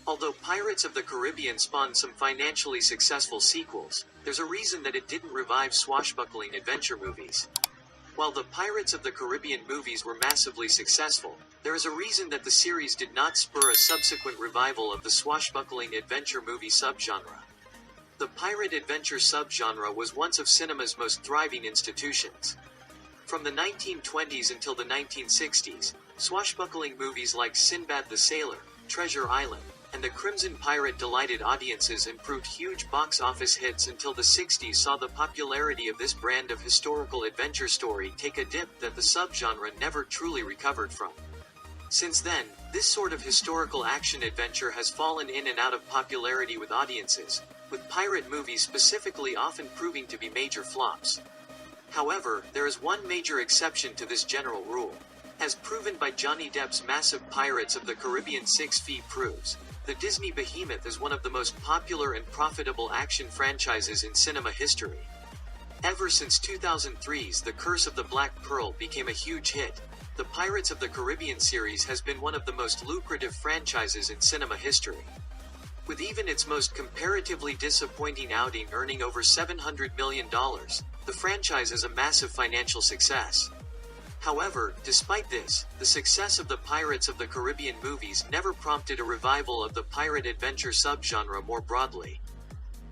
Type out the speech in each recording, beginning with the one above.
Although Pirates of the Caribbean spawned some financially successful sequels, there's a reason that it didn't revive swashbuckling adventure movies. While the Pirates of the Caribbean movies were massively successful, there is a reason that the series did not spur a subsequent revival of the swashbuckling adventure movie subgenre. The pirate adventure subgenre was once of cinema's most thriving institutions. From the 1920s until the 1960s, swashbuckling movies like Sinbad the Sailor, Treasure Island, and The Crimson Pirate delighted audiences and proved huge box office hits until the 60s saw the popularity of this brand of historical adventure story take a dip that the subgenre never truly recovered from. Since then, this sort of historical action-adventure has fallen in and out of popularity with audiences, with pirate movies specifically often proving to be major flops. However, there is one major exception to this general rule. As proven by Johnny Depp's massive Pirates of the Caribbean 6 feet proves, the Disney behemoth is one of the most popular and profitable action franchises in cinema history. Ever since 2003's The Curse of the Black Pearl became a huge hit, the Pirates of the Caribbean series has been one of the most lucrative franchises in cinema history. With even its most comparatively disappointing outing earning over $700 million, the franchise is a massive financial success. However, despite this, the success of the Pirates of the Caribbean movies never prompted a revival of the pirate adventure subgenre more broadly.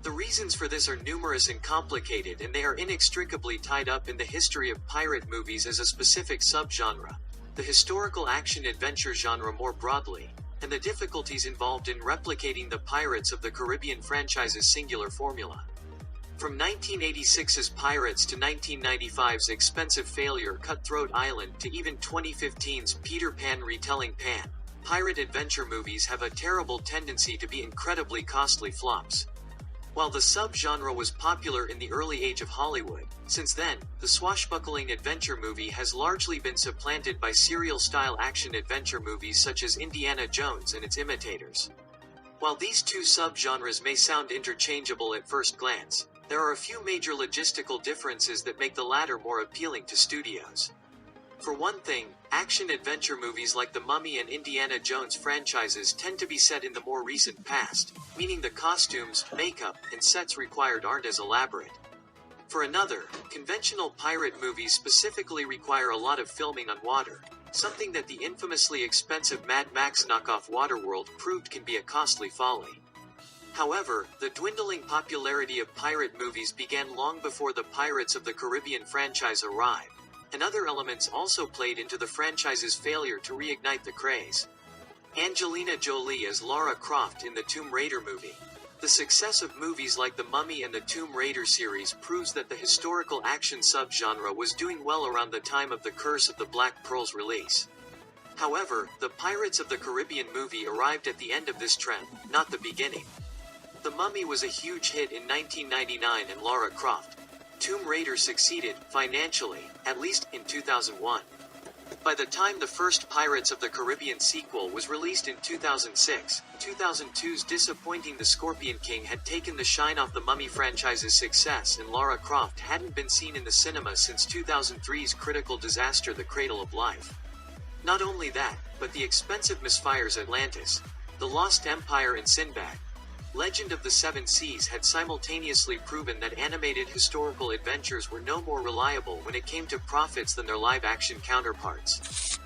The reasons for this are numerous and complicated, and they are inextricably tied up in the history of pirate movies as a specific subgenre, the historical action-adventure genre more broadly, and the difficulties involved in replicating the Pirates of the Caribbean franchise's singular formula. From 1986's Pirates to 1995's expensive failure Cutthroat Island to even 2015's Peter Pan retelling Pan, pirate adventure movies have a terrible tendency to be incredibly costly flops. While the subgenre was popular in the early age of Hollywood, since then, the swashbuckling adventure movie has largely been supplanted by serial-style action-adventure movies such as Indiana Jones and its imitators. While these two subgenres may sound interchangeable at first glance, there are a few major logistical differences that make the latter more appealing to studios. For one thing, action-adventure movies like The Mummy and Indiana Jones franchises tend to be set in the more recent past, meaning the costumes, makeup, and sets required aren't as elaborate. For another, conventional pirate movies specifically require a lot of filming on water, something that the infamously expensive Mad Max knockoff Waterworld proved can be a costly folly. However, the dwindling popularity of pirate movies began long before the Pirates of the Caribbean franchise arrived, and other elements also played into the franchise's failure to reignite the craze. Angelina Jolie as Lara Croft in the Tomb Raider movie. The success of movies like The Mummy and the Tomb Raider series proves that the historical action subgenre was doing well around the time of The Curse of the Black Pearl's release. However, the Pirates of the Caribbean movie arrived at the end of this trend, not the beginning. The Mummy was a huge hit in 1999 and Lara Croft, Tomb Raider succeeded, financially, at least, in 2001. By the time the first Pirates of the Caribbean sequel was released in 2006, 2002's disappointing The Scorpion King had taken the shine off the Mummy franchise's success, and Lara Croft hadn't been seen in the cinema since 2003's critical disaster The Cradle of Life. Not only that, but the expensive misfires Atlantis, The Lost Empire and Sinbad, Legend of the Seven Seas had simultaneously proven that animated historical adventures were no more reliable when it came to profits than their live-action counterparts.